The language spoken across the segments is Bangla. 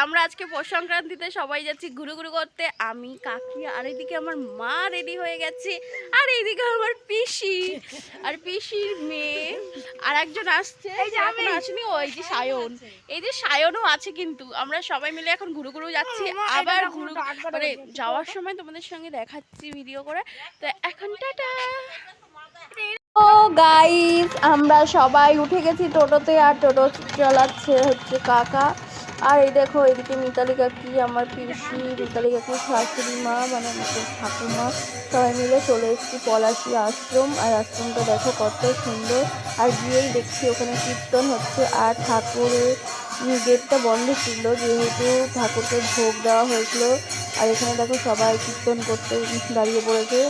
আমরা আজকে পৌষ সংক্রান্তিতে সবাই যাচ্ছি ঘুরু ঘুরু করতে। আমি, কাকি আর এদিকে আমার মা রেডি হয়ে গেছে, আর এইদিকে আমার পিসি আর পিসির মেয়ে আর একজন আসছে, এখন আসেনি, ওই যে সায়ন, এই যে সায়নও আছে। কিন্তু আমরা সবাই মিলে এখন ঘুরু ঘুরু যাচ্ছি। আবার ঘুরু মানে যাওয়ার সময় তোমাদের সঙ্গে দেখাচ্ছি ভিডিও করে। তো এখন টাটা। ও গাইস, আমরা সবাই উঠে গেছি টোটোতে, আর টোটো চালাচ্ছে হচ্ছে কাকা। আর এই দেখো এদিকে মিতালি কাকি, আমার পিসি, মিতালি কাকির শাশুড়ি মা মানে আমাদের ঠাকুমা, সবাই মিলে চলে এসেছি পলাশী আশ্রম। আর আশ্রমটা দেখো কত সুন্দর। আর গিয়েই দেখছি ওখানে কীর্তন হচ্ছে, আর ঠাকুরের গেটটা বন্ধ ছিল যেহেতু ঠাকুরকে ভোগ দেওয়া হয়েছিল। আর এখানে দেখো সবাই কীর্তন করতে দাঁড়িয়ে পড়েছে।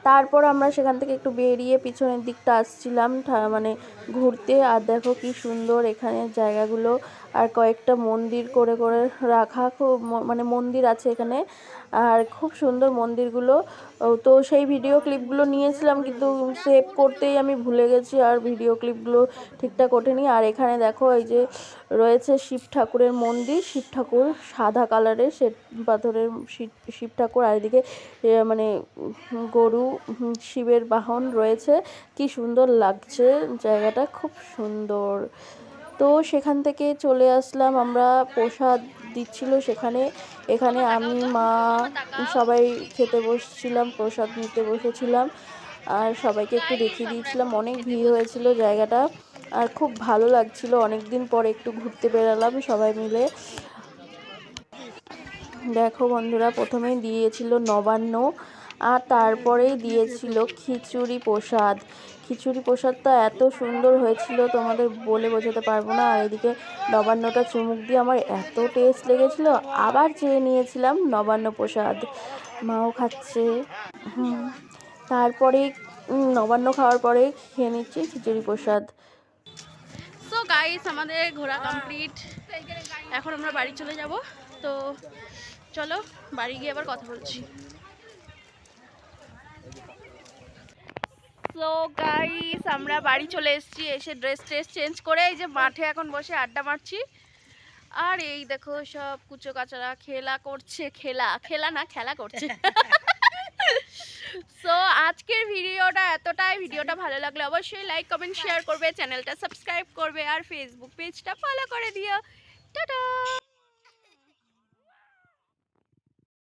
তারপর আমরা সেখান থেকে একটু বেরিয়ে পিছনের দিকটা আসছিলাম মানে ঘুরতে। আর দেখো কি সুন্দর এখানে জায়গাগুলো, আর কয়েকটা মন্দির করে করে রাখা, খুব মানে মন্দির আছে এখানে, আর খুব সুন্দর মন্দিরগুলো। তো সেই ভিডিও ক্লিপগুলো নিয়েছিলাম, কিন্তু সেভ করতেই আমি ভুলে গেছি, আর ভিডিও ক্লিপগুলো ঠিকঠাক ওঠেনি। আর এখানে দেখো এই যে রয়েছে শিব ঠাকুরের মন্দির, শিব ঠাকুর সাদা কালারের শ্বেত পাথরের শিব ঠাকুর, আর এদিকে মানে গরু শিবের বাহন রয়েছে। কি সুন্দর লাগছে জায়গাটা, খুব সুন্দর। তো সেখান থেকে চলে আসলাম আমরা, প্রসাদ দিচ্ছিল সেখানে। এখানে আমি, মা সবাই খেতে বসছিলাম, প্রসাদ নিতে বসেছিলাম, আর সবাইকে একটু দেখিয়ে দিয়েছিলাম। অনেক ভিড় হয়েছিল জায়গাটা, আর খুব ভালো লাগছিল। অনেক দিন পরে একটু ঘুরতে বেরালাম সবাই মিলে। দেখো বন্ধুরা, প্রথমেই দিয়েছিল নবান্ন, আর তারপরেই দিয়েছিল খিচুড়ি প্রসাদ। খিচুড়ি প্রসাদটা এত সুন্দর হয়েছিল তোমাদের বলে বোঝাতে পারবো না। আর এদিকে নবান্নটা চুমুক দিয়ে আমার এত টেস্ট লেগেছিল, আবার চেয়ে নিয়েছিলাম নবান্ন প্রসাদ। মাও খাচ্ছে। তারপরে নবান্ন খাওয়ার পরে খেয়ে নিচ্ছি খিচুড়ি প্রসাদ। সো গাইস, আমাদের ঘোরা কমপ্লিট, এখন আমরা বাড়ি চলে যাব। তো চলো বাড়ি গিয়ে আবার কথা বলছি। সো গাইস, আমরা বাড়ি চলে এসেছি, এসে ড্রেস চেঞ্জ করে এই যে মাঠে এখন বসে আড্ডা মারছি। আর এই দেখো সব কুচো কাচারা খেলা করছে, খেলা না খেলা করছে। সো আজকের ভিডিওটা এতটাই। ভিডিওটা ভালো লাগলে অবশ্যই লাইক কমেন্ট শেয়ার করবে, চ্যানেলটা সাবস্ক্রাইব করবে, আর ফেসবুক পেজটা ফলো করে দিও। টাটা।